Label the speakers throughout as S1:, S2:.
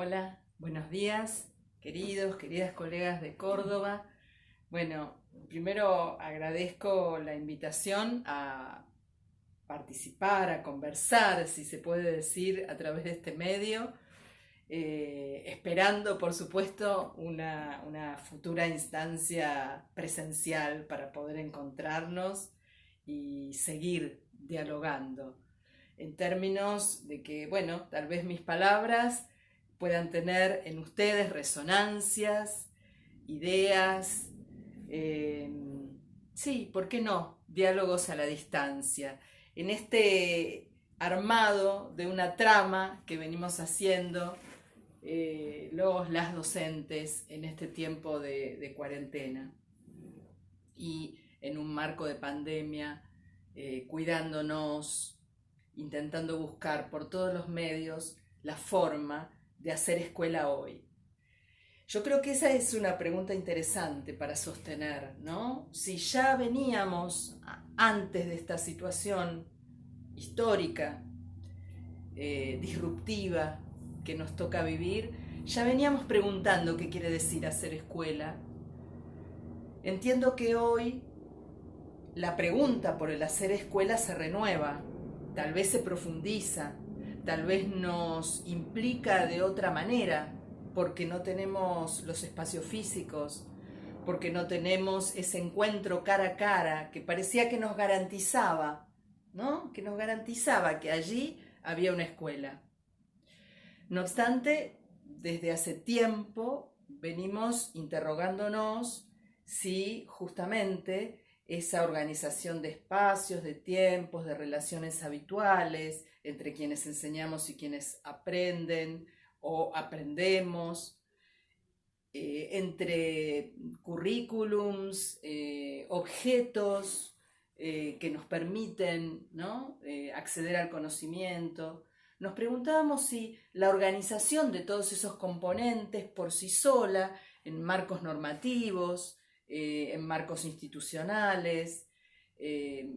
S1: Hola, buenos días, queridas colegas de Córdoba. Bueno, primero agradezco la invitación a participar, a conversar, si se puede decir, a través de este medio, esperando, por supuesto, una futura instancia presencial para poder encontrarnos y seguir dialogando en términos de que, bueno, tal vez mis palabras puedan tener en ustedes resonancias, ideas, eh, sí, ¿por qué no? Diálogos a la distancia. En este armado de una trama que venimos haciendo las docentes en este tiempo de cuarentena y en un marco de pandemia, cuidándonos, intentando buscar por todos los medios la forma de hacer escuela hoy. Yo creo que esa es una pregunta interesante para sostener, ¿no? Si ya veníamos antes de esta situación histórica, disruptiva que nos toca vivir, ya veníamos preguntando qué quiere decir hacer escuela. Entiendo que hoy la pregunta por el hacer escuela se renueva, tal vez se profundiza, tal vez nos implica de otra manera, porque no tenemos los espacios físicos, porque no tenemos ese encuentro cara a cara que parecía que nos garantizaba, ¿no? Que nos garantizaba que allí había una escuela. No obstante, desde hace tiempo venimos interrogándonos si justamente esa organización de espacios, de tiempos, de relaciones habituales entre quienes enseñamos y quienes aprenden o aprendemos, entre currículums, objetos que nos permiten, ¿no? Acceder al conocimiento. Nos preguntábamos si la organización de todos esos componentes por sí sola, en marcos normativos, en marcos institucionales, eh,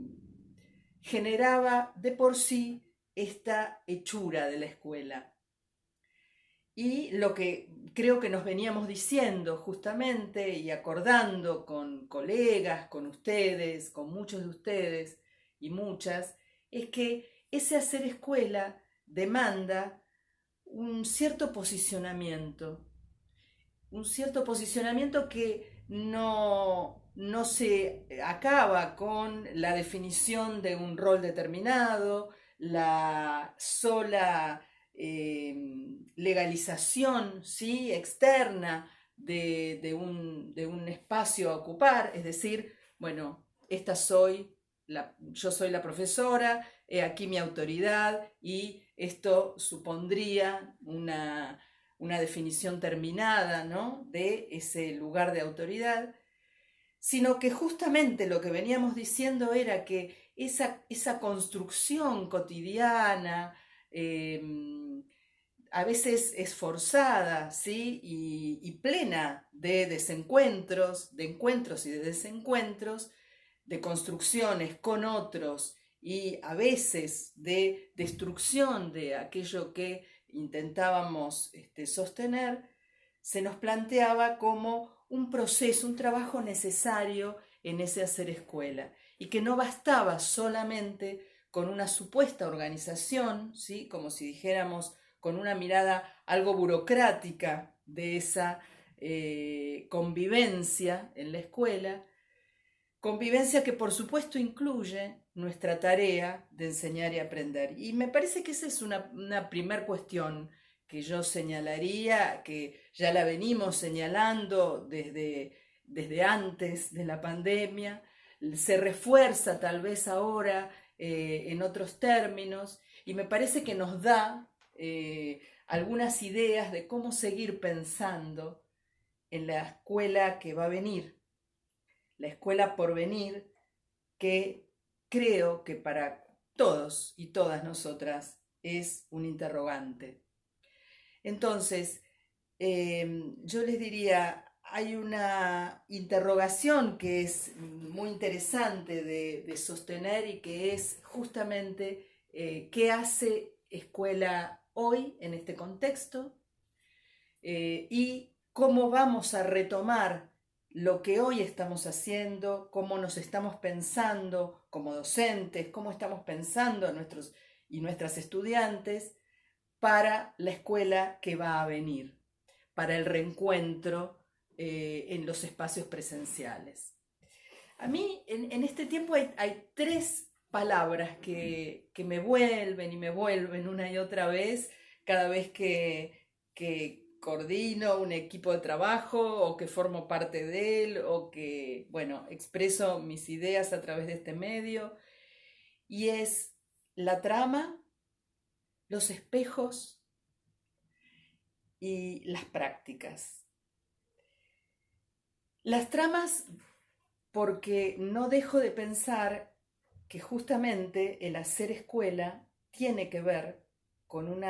S1: generaba de por sí esta hechura de la escuela. Y lo que creo que nos veníamos diciendo justamente y acordando con colegas, con ustedes, con muchos de ustedes y muchas, es que ese hacer escuela demanda un cierto posicionamiento que no se acaba con la definición de un rol determinado, la sola legalización, ¿sí? Externa de un espacio a ocupar, es decir, bueno, yo soy la profesora, he aquí mi autoridad y esto supondría una definición terminada, ¿no? De ese lugar de autoridad, sino que justamente lo que veníamos diciendo era que esa construcción cotidiana, eh, a veces esforzada, ¿sí? Y plena de desencuentros, de encuentros y de desencuentros, de construcciones con otros y a veces de destrucción de aquello que intentábamos sostener, se nos planteaba como un proceso, un trabajo necesario en ese hacer escuela y que no bastaba solamente con una supuesta organización, ¿sí? Como si dijéramos con una mirada algo burocrática de esa convivencia en la escuela, convivencia que por supuesto incluye nuestra tarea de enseñar y aprender. Y me parece que esa es una primer cuestión que yo señalaría, que ya la venimos señalando desde antes de la pandemia, se refuerza tal vez ahora en otros términos, y me parece que nos da algunas ideas de cómo seguir pensando en la escuela que va a venir, la escuela por venir, que creo que para todos y todas nosotras es un interrogante. Entonces, yo les diría, hay una interrogación que es muy interesante de sostener y que es justamente qué hace escuela hoy en este contexto, y cómo vamos a retomar lo que hoy estamos haciendo, cómo nos estamos pensando como docentes, cómo estamos pensando a nuestros y nuestras estudiantes para la escuela que va a venir, para el reencuentro en los espacios presenciales. A mí en este tiempo hay tres palabras que me vuelven y me vuelven una y otra vez cada vez que coordino un equipo de trabajo o que formo parte de él o que, bueno, expreso mis ideas a través de este medio. Y es la trama, los espejos y las prácticas. Las tramas porque no dejo de pensar que justamente el hacer escuela tiene que ver con un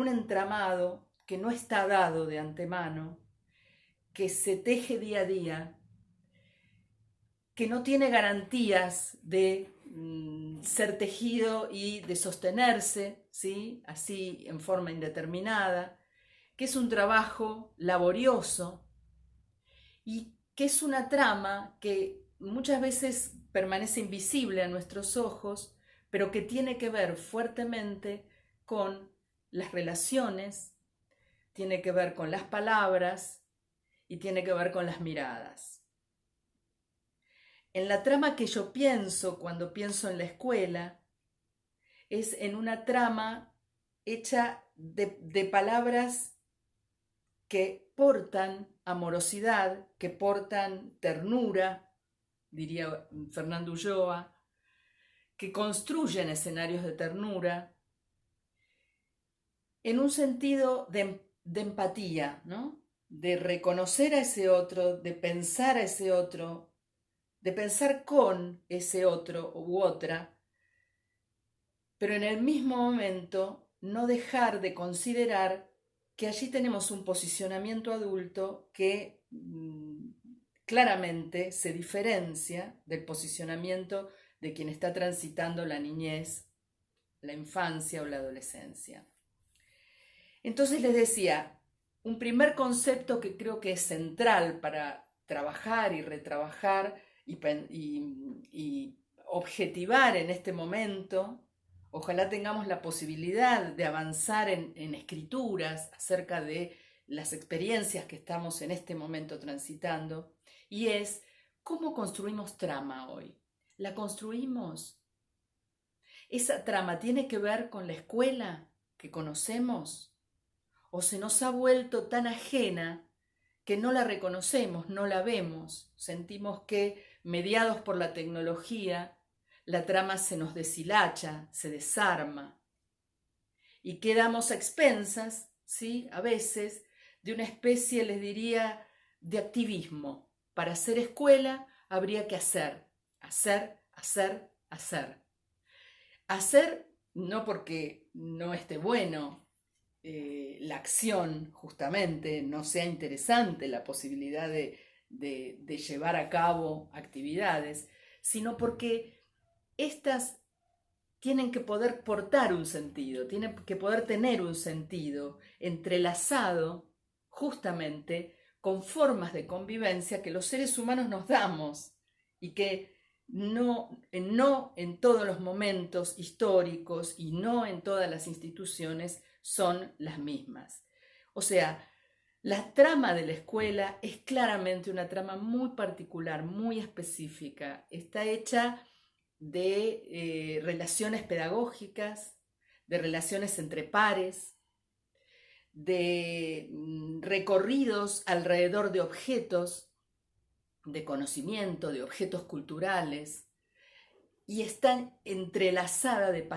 S1: entramado que no está dado de antemano, que se teje día a día, que no tiene garantías de ser tejido y de sostenerse, ¿sí? Así en forma indeterminada, que es un trabajo laborioso y que es una trama que muchas veces permanece invisible a nuestros ojos, pero que tiene que ver fuertemente con las relaciones, tiene que ver con las palabras y tiene que ver con las miradas. En la trama que yo pienso cuando pienso en la escuela es en una trama hecha de palabras que portan amorosidad, que portan ternura, diría Fernando Ulloa, que construyen escenarios de ternura, en un sentido de empatía, ¿no? De reconocer a ese otro, de pensar a ese otro, de pensar con ese otro u otra, pero en el mismo momento no dejar de considerar que allí tenemos un posicionamiento adulto que claramente se diferencia del posicionamiento de quien está transitando la niñez, la infancia o la adolescencia. Entonces les decía, un primer concepto que creo que es central para trabajar y retrabajar y objetivar en este momento, ojalá tengamos la posibilidad de avanzar en escrituras acerca de las experiencias que estamos en este momento transitando, y es cómo construimos trama hoy. ¿La construimos? ¿Esa trama tiene que ver con la escuela que conocemos? ¿O se nos ha vuelto tan ajena que no la reconocemos, no la vemos? Sentimos que, mediados por la tecnología, la trama se nos deshilacha, se desarma y quedamos a expensas, ¿sí? A veces, de una especie, les diría, de activismo. Para hacer escuela habría que hacer, hacer, hacer, hacer. Hacer no porque no esté bueno la acción, justamente, no sea interesante la posibilidad de llevar a cabo actividades, sino porque estas tienen que poder portar un sentido, tienen que poder tener un sentido entrelazado justamente con formas de convivencia que los seres humanos nos damos y que no en todos los momentos históricos y no en todas las instituciones son las mismas. O sea, la trama de la escuela es claramente una trama muy particular, muy específica. Está hecha de relaciones pedagógicas, de relaciones entre pares, de recorridos alrededor de objetos de conocimiento, de objetos culturales, y están entrelazada de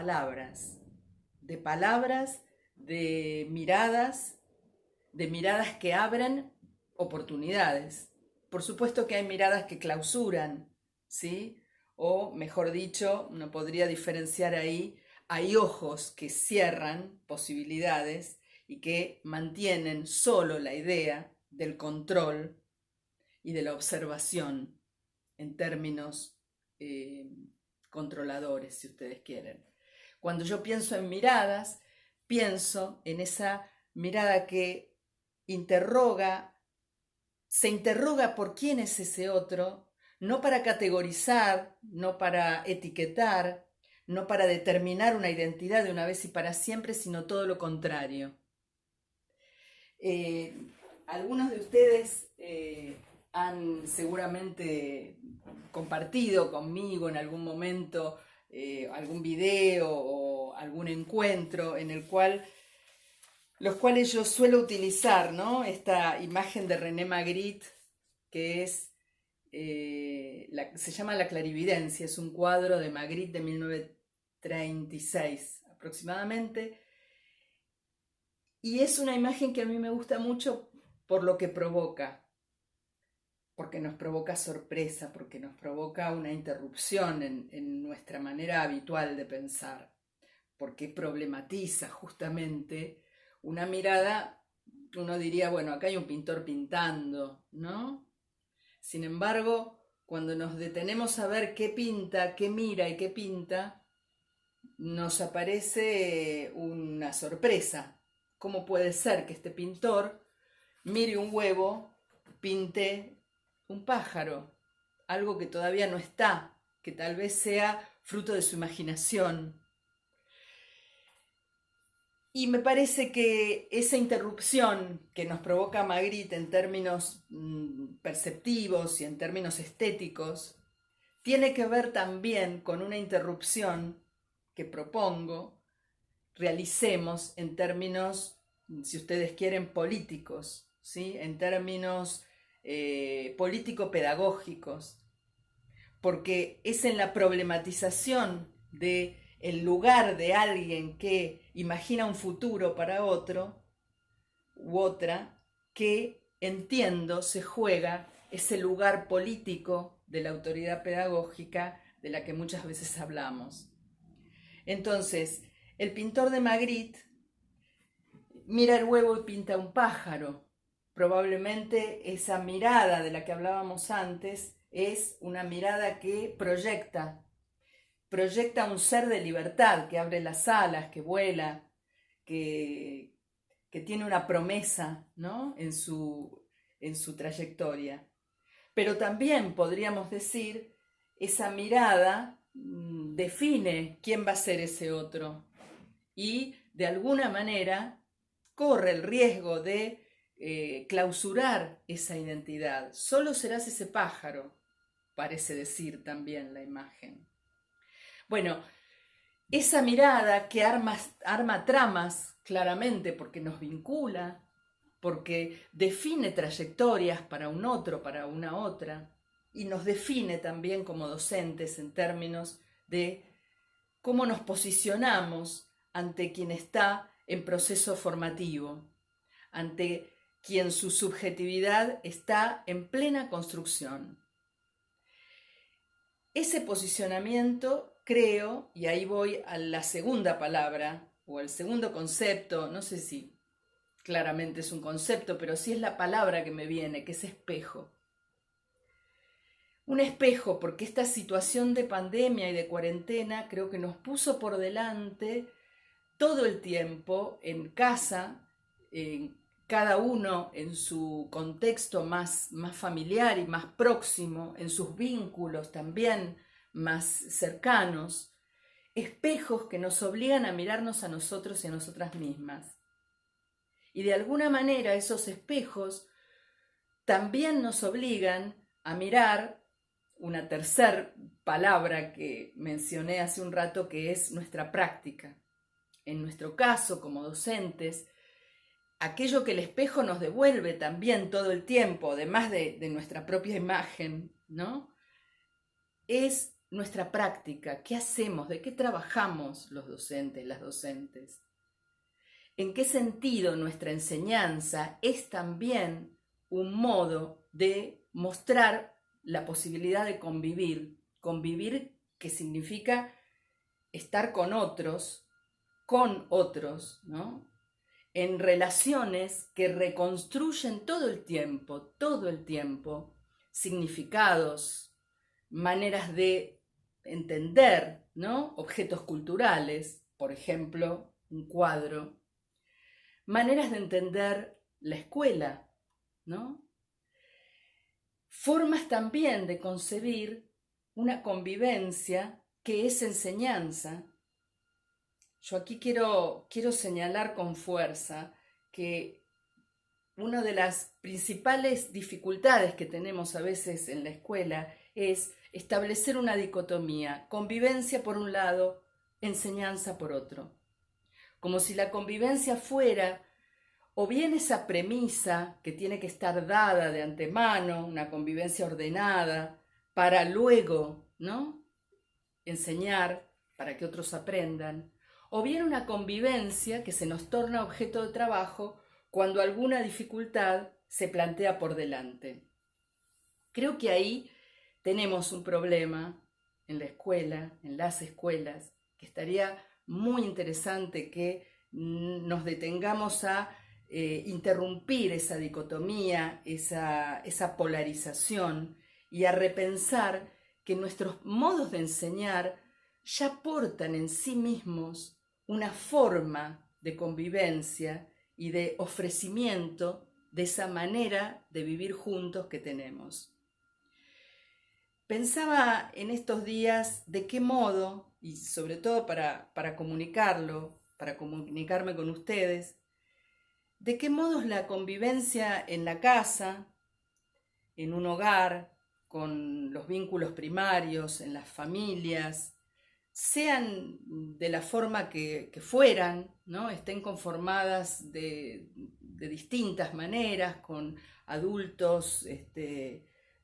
S1: miradas que abren oportunidades. Por supuesto que hay miradas que clausuran, ¿sí? O, mejor dicho, uno podría diferenciar ahí, hay ojos que cierran posibilidades y que mantienen solo la idea del control y de la observación en términos controladores, si ustedes quieren. Cuando yo pienso en miradas, pienso en esa mirada que se interroga por quién es ese otro, no para categorizar, no para etiquetar, no para determinar una identidad de una vez y para siempre, sino todo lo contrario. Algunos de ustedes han seguramente compartido conmigo en algún momento algún video o algún encuentro en el cual los cuales yo suelo utilizar, ¿no? Esta imagen de René Magritte, que es, se llama La clarividencia, es un cuadro de Magritte de 1936 aproximadamente, y es una imagen que a mí me gusta mucho por lo que provoca, porque nos provoca sorpresa, porque nos provoca una interrupción en nuestra manera habitual de pensar, porque problematiza justamente una mirada. Uno diría, bueno, acá hay un pintor pintando, ¿no? Sin embargo, cuando nos detenemos a ver qué pinta, qué mira y qué pinta, nos aparece una sorpresa. ¿Cómo puede ser que este pintor mire un huevo, pinte un pájaro? Algo que todavía no está, que tal vez sea fruto de su imaginación. Y me parece que esa interrupción que nos provoca Magritte en términos perceptivos y en términos estéticos, tiene que ver también con una interrupción que propongo realicemos en términos, si ustedes quieren, políticos, ¿sí? En términos político-pedagógicos, porque es en la problematización de el lugar de alguien que imagina un futuro para otro u otra, que entiendo se juega ese lugar político de la autoridad pedagógica de la que muchas veces hablamos. Entonces, el pintor de Magritte mira el huevo y pinta un pájaro. Probablemente esa mirada de la que hablábamos antes es una mirada que proyecta un ser de libertad, que abre las alas, que vuela, que tiene una promesa, ¿no? en su trayectoria. Pero también podríamos decir, esa mirada define quién va a ser ese otro y de alguna manera corre el riesgo de clausurar esa identidad. Solo serás ese pájaro, parece decir también la imagen. Bueno, esa mirada que arma tramas claramente porque nos vincula, porque define trayectorias para un otro, para una otra, y nos define también como docentes en términos de cómo nos posicionamos ante quien está en proceso formativo, ante quien su subjetividad está en plena construcción. Ese posicionamiento, creo, y ahí voy a la segunda palabra o al segundo concepto, no sé si claramente es un concepto, pero sí es la palabra que me viene, que es espejo. Un espejo, porque esta situación de pandemia y de cuarentena creo que nos puso por delante todo el tiempo en casa, cada uno en su contexto más familiar y más próximo, en sus vínculos también más cercanos, espejos que nos obligan a mirarnos a nosotros y a nosotras mismas. Y de alguna manera esos espejos también nos obligan a mirar una tercera palabra que mencioné hace un rato, que es nuestra práctica. En nuestro caso, como docentes, aquello que el espejo nos devuelve también todo el tiempo, además de nuestra propia imagen, ¿no? Es nuestra práctica. ¿Qué hacemos? ¿De qué trabajamos los docentes, las docentes? ¿En qué sentido nuestra enseñanza es también un modo de mostrar la posibilidad de convivir? Convivir, que significa estar con otros, ¿no? En relaciones que reconstruyen todo el tiempo, significados, maneras de entender, ¿no? Objetos culturales, por ejemplo, un cuadro, maneras de entender la escuela, ¿no? Formas también de concebir una convivencia que es enseñanza. Yo aquí quiero señalar con fuerza que una de las principales dificultades que tenemos a veces en la escuela es establecer una dicotomía, convivencia por un lado, enseñanza por otro. Como si la convivencia fuera o bien esa premisa que tiene que estar dada de antemano, una convivencia ordenada, para luego, ¿no?, enseñar para que otros aprendan, o bien una convivencia que se nos torna objeto de trabajo cuando alguna dificultad se plantea por delante. Creo que ahí tenemos un problema en la escuela, en las escuelas, que estaría muy interesante que nos detengamos a interrumpir esa dicotomía, esa polarización, y a repensar que nuestros modos de enseñar ya portan en sí mismos una forma de convivencia y de ofrecimiento de esa manera de vivir juntos que tenemos. Pensaba en estos días de qué modo, y sobre todo para comunicarlo, para comunicarme con ustedes, de qué modos la convivencia en la casa, en un hogar, con los vínculos primarios, en las familias, sean de la forma que fueran, ¿no?, estén conformadas de distintas maneras, con adultos,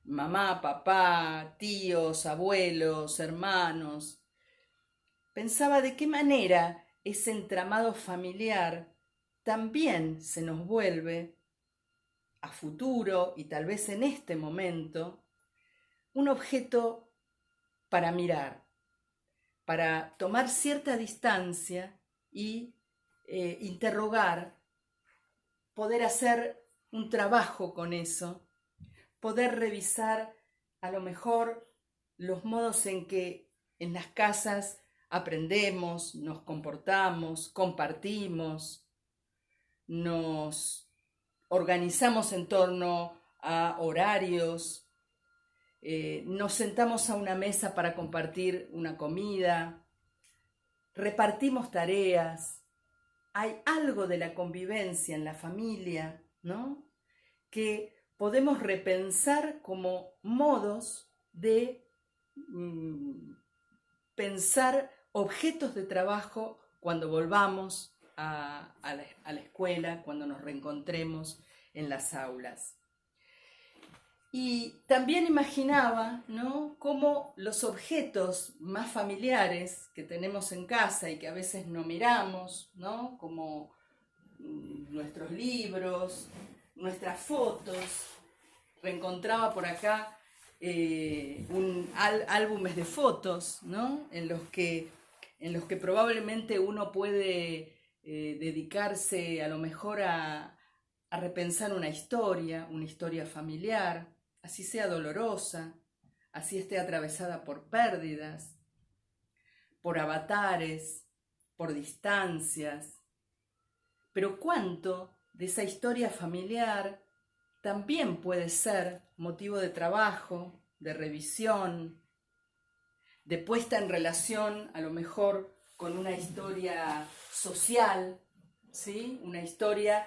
S1: mamá, papá, tíos, abuelos, hermanos. Pensaba de qué manera ese entramado familiar también se nos vuelve, a futuro y tal vez en este momento, un objeto para mirar, para tomar cierta distancia y interrogar, poder hacer un trabajo con eso, poder revisar a lo mejor los modos en que en las casas aprendemos, nos comportamos, compartimos, nos organizamos en torno a horarios, nos sentamos a una mesa para compartir una comida, repartimos tareas. Hay algo de la convivencia en la familia, ¿no?, que podemos repensar como modos de pensar objetos de trabajo cuando volvamos a la escuela, cuando nos reencontremos en las aulas. Y también imaginaba, ¿no?, cómo los objetos más familiares que tenemos en casa y que a veces no miramos, ¿no?, como nuestros libros, nuestras fotos. Reencontraba por acá álbumes de fotos, ¿no?, en los que probablemente uno puede dedicarse a lo mejor a repensar una historia familiar, así sea dolorosa, así esté atravesada por pérdidas, por avatares, por distancias. Pero cuánto de esa historia familiar también puede ser motivo de trabajo, de revisión, de puesta en relación a lo mejor con una historia social, ¿sí?, una historia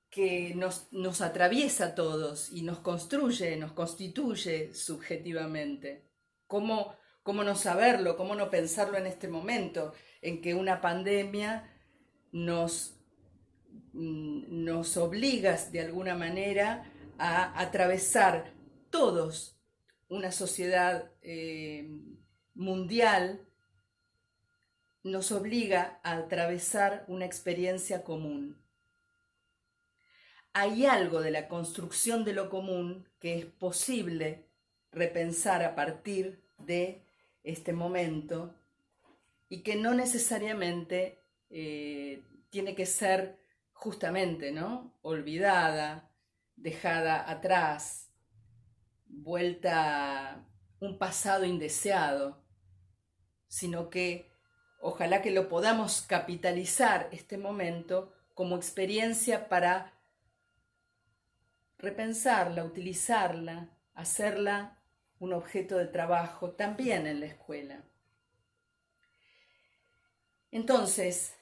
S1: que nos atraviesa a todos y nos construye, nos constituye subjetivamente. ¿Cómo no saberlo? ¿Cómo no pensarlo en este momento en que una pandemia nos obliga de alguna manera a atravesar todos una sociedad mundial, nos obliga a atravesar una experiencia común? Hay algo de la construcción de lo común que es posible repensar a partir de este momento y que no necesariamente tiene que ser justamente, ¿no?, olvidada, dejada atrás, vuelta a un pasado indeseado, sino que ojalá que lo podamos capitalizar este momento como experiencia para repensarla, utilizarla, hacerla un objeto de trabajo también en la escuela. Entonces,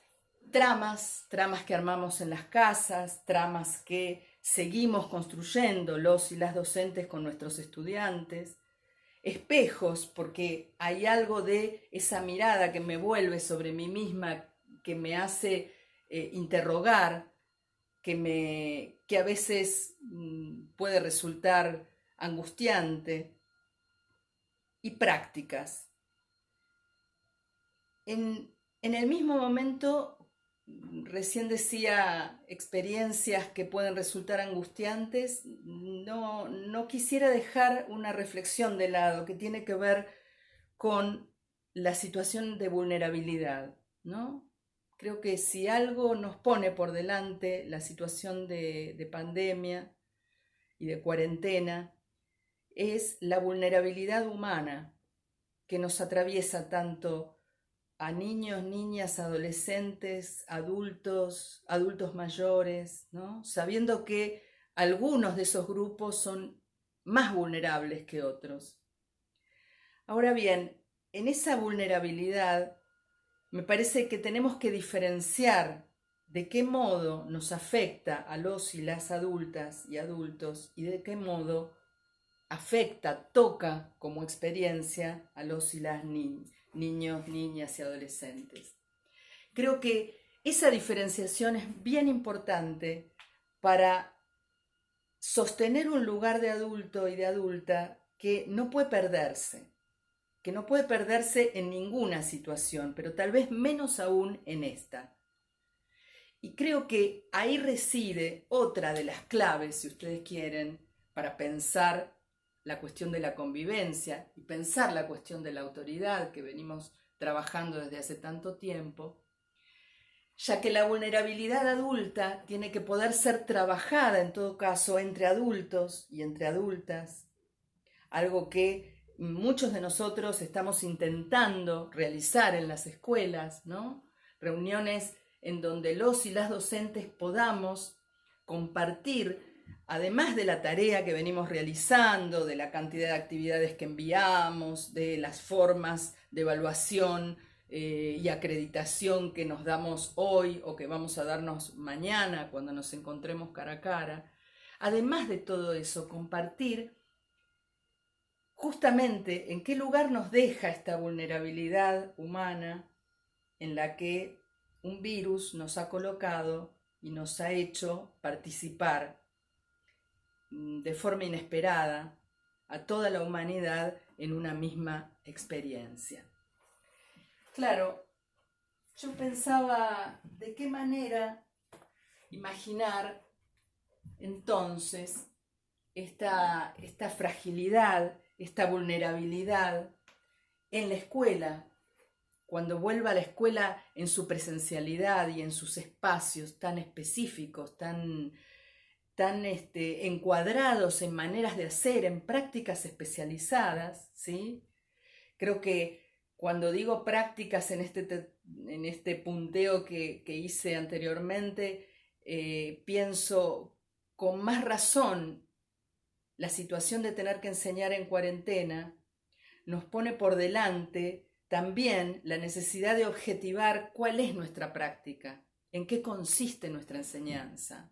S1: tramas que armamos en las casas, tramas que seguimos construyendo los y las docentes con nuestros estudiantes, espejos, porque hay algo de esa mirada que me vuelve sobre mí misma, que me hace interrogar, que a veces puede resultar angustiante, y prácticas. En el mismo momento, recién decía experiencias que pueden resultar angustiantes, no quisiera dejar una reflexión de lado que tiene que ver con la situación de vulnerabilidad, ¿no? Creo que si algo nos pone por delante la situación de pandemia y de cuarentena, es la vulnerabilidad humana que nos atraviesa tanto a niños, niñas, adolescentes, adultos mayores, ¿no? Sabiendo que algunos de esos grupos son más vulnerables que otros. Ahora bien, en esa vulnerabilidad me parece que tenemos que diferenciar de qué modo nos afecta a los y las adultas y adultos y de qué modo afecta, toca como experiencia a los y las niños, niñas y adolescentes. Creo que esa diferenciación es bien importante para sostener un lugar de adulto y de adulta que no puede perderse en ninguna situación, pero tal vez menos aún en esta. Y creo que ahí reside otra de las claves, si ustedes quieren, para pensar la cuestión de la convivencia y pensar la cuestión de la autoridad que venimos trabajando desde hace tanto tiempo, ya que la vulnerabilidad adulta tiene que poder ser trabajada en todo caso entre adultos y entre adultas, algo que muchos de nosotros estamos intentando realizar en las escuelas, ¿no? Reuniones en donde los y las docentes podamos compartir, además de la tarea que venimos realizando, de la cantidad de actividades que enviamos, de las formas de evaluación y acreditación que nos damos hoy o que vamos a darnos mañana cuando nos encontremos cara a cara, además de todo eso, compartir justamente en qué lugar nos deja esta vulnerabilidad humana en la que un virus nos ha colocado y nos ha hecho participar de forma inesperada a toda la humanidad en una misma experiencia. Claro, yo pensaba de qué manera imaginar entonces esta fragilidad, esta vulnerabilidad en la escuela, cuando vuelva a la escuela en su presencialidad y en sus espacios tan específicos, tan encuadrados en maneras de hacer, en prácticas especializadas, ¿sí? Creo que cuando digo prácticas en este punteo que hice anteriormente, pienso con más razón la situación de tener que enseñar en cuarentena nos pone por delante también la necesidad de objetivar cuál es nuestra práctica, en qué consiste nuestra enseñanza,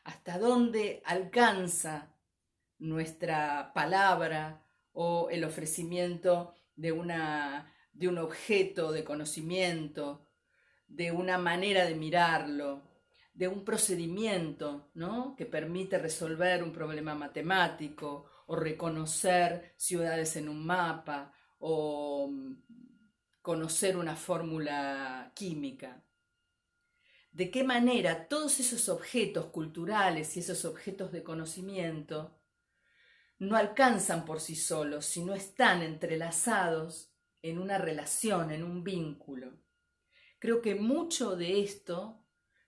S1: hasta dónde alcanza nuestra palabra o el ofrecimiento de un objeto de conocimiento, de una manera de mirarlo, de un procedimiento, ¿no?, que permite resolver un problema matemático o reconocer ciudades en un mapa o conocer una fórmula química. De qué manera todos esos objetos culturales y esos objetos de conocimiento no alcanzan por sí solos, sino están entrelazados en una relación, en un vínculo. Creo que mucho de esto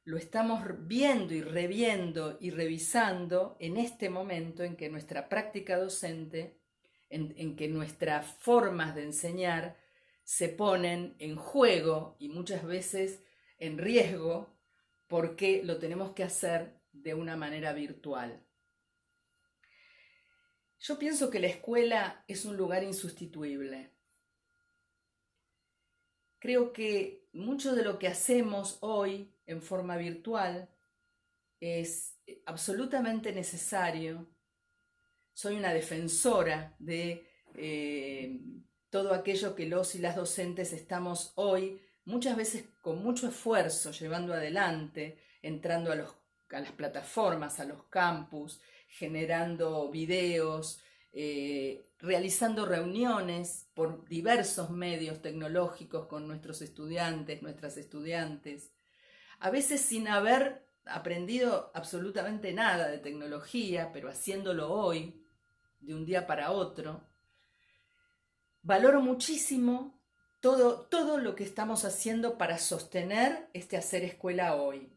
S1: lo estamos viendo y reviendo y revisando en este momento en que nuestra práctica docente, en que nuestras formas de enseñar se ponen en juego y muchas veces en riesgo por qué lo tenemos que hacer de una manera virtual. Yo pienso que la escuela es un lugar insustituible. Creo que mucho de lo que hacemos hoy en forma virtual es absolutamente necesario. Soy una defensora de todo aquello que los y las docentes estamos hoy, muchas veces con mucho esfuerzo, llevando adelante, entrando a las plataformas, a los campus, generando videos, realizando reuniones por diversos medios tecnológicos con nuestros estudiantes, nuestras estudiantes, a veces sin haber aprendido absolutamente nada de tecnología, pero haciéndolo hoy, de un día para otro. Valoro muchísimo todo lo que estamos haciendo para sostener este hacer escuela hoy.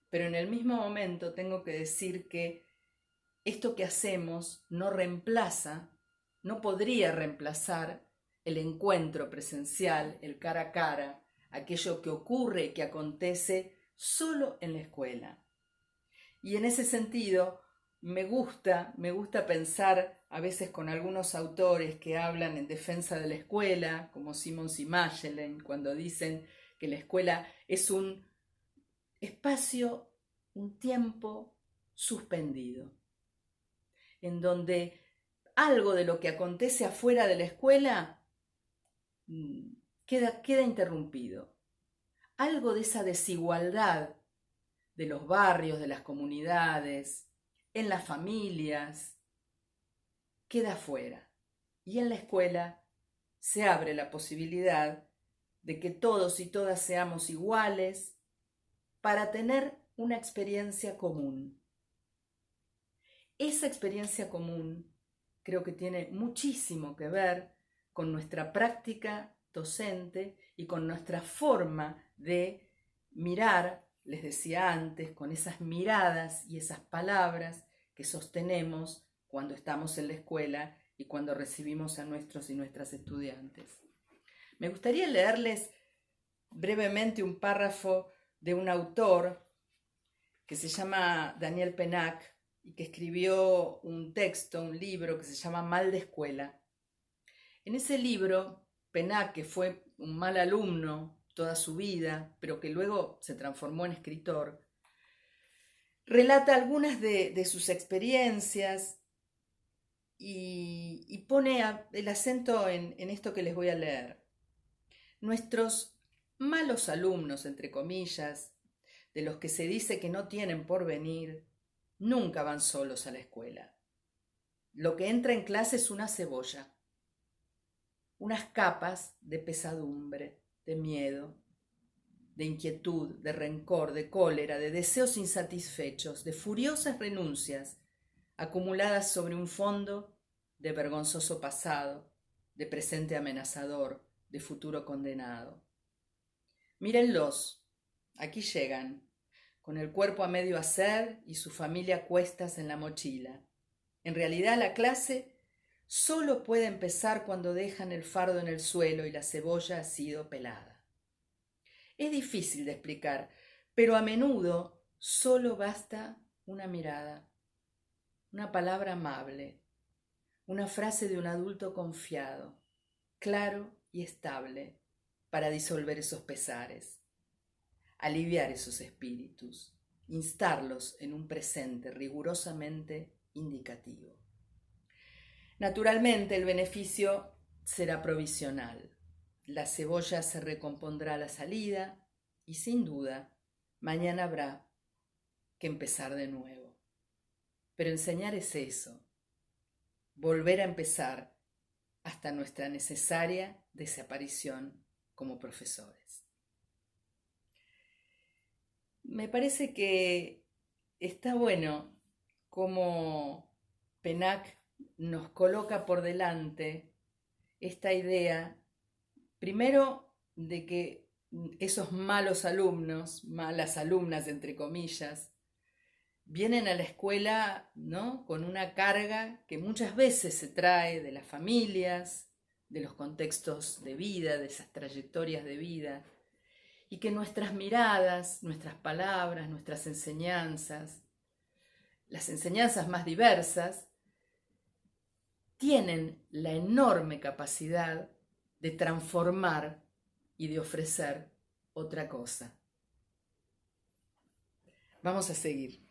S1: Pero en el mismo momento tengo que decir que esto que hacemos no reemplaza, no podría reemplazar el encuentro presencial, el cara a cara, aquello que ocurre y que acontece solo en la escuela. Y en ese sentido, me gusta pensar a veces con algunos autores que hablan en defensa de la escuela, como Simons y Magdalene, cuando dicen que la escuela es un espacio, un tiempo suspendido, en donde algo de lo que acontece afuera de la escuela queda interrumpido. Algo de esa desigualdad de los barrios, de las comunidades, en las familias, queda afuera. Y en la escuela se abre la posibilidad de que todos y todas seamos iguales para tener una experiencia común. Esa experiencia común creo que tiene muchísimo que ver con nuestra práctica docente y con nuestra forma de mirar, les decía antes, con esas miradas y esas palabras que sostenemos cuando estamos en la escuela y cuando recibimos a nuestros y nuestras estudiantes. Me gustaría leerles brevemente un párrafo de un autor que se llama Daniel Pennack y que escribió un texto, un libro que se llama Mal de Escuela. En ese libro, Pennack, que fue un mal alumno toda su vida, pero que luego se transformó en escritor, relata algunas de sus experiencias y pone el acento en esto que les voy a leer. Nuestros malos alumnos, entre comillas, de los que se dice que no tienen porvenir, nunca van solos a la escuela. Lo que entra en clase es una cebolla, unas capas de pesadumbre, de miedo, de inquietud, de rencor, de cólera, de deseos insatisfechos, de furiosas renuncias acumuladas sobre un fondo de vergonzoso pasado, de presente amenazador, de futuro condenado. Mírenlos, aquí llegan, con el cuerpo a medio hacer y su familia a cuestas en la mochila. En realidad la clase solo puede empezar cuando dejan el fardo en el suelo y la cebolla ha sido pelada. Es difícil de explicar, pero a menudo solo basta una mirada, una palabra amable, una frase de un adulto confiado, claro y estable, para disolver esos pesares, aliviar esos espíritus, instarlos en un presente rigurosamente indicativo. Naturalmente, el beneficio será provisional. La cebolla se recompondrá a la salida y, sin duda, mañana habrá que empezar de nuevo. Pero enseñar es eso, volver a empezar hasta nuestra necesaria desaparición como profesores. Me parece que está bueno cómo Pennack nos coloca por delante esta idea, primero, de que esos malos alumnos, malas alumnas, entre comillas, vienen a la escuela, ¿no?, con una carga que muchas veces se trae de las familias, de los contextos de vida, de esas trayectorias de vida, y que nuestras miradas, nuestras palabras, nuestras enseñanzas, las enseñanzas más diversas, tienen la enorme capacidad de transformar y de ofrecer otra cosa. Vamos a seguir.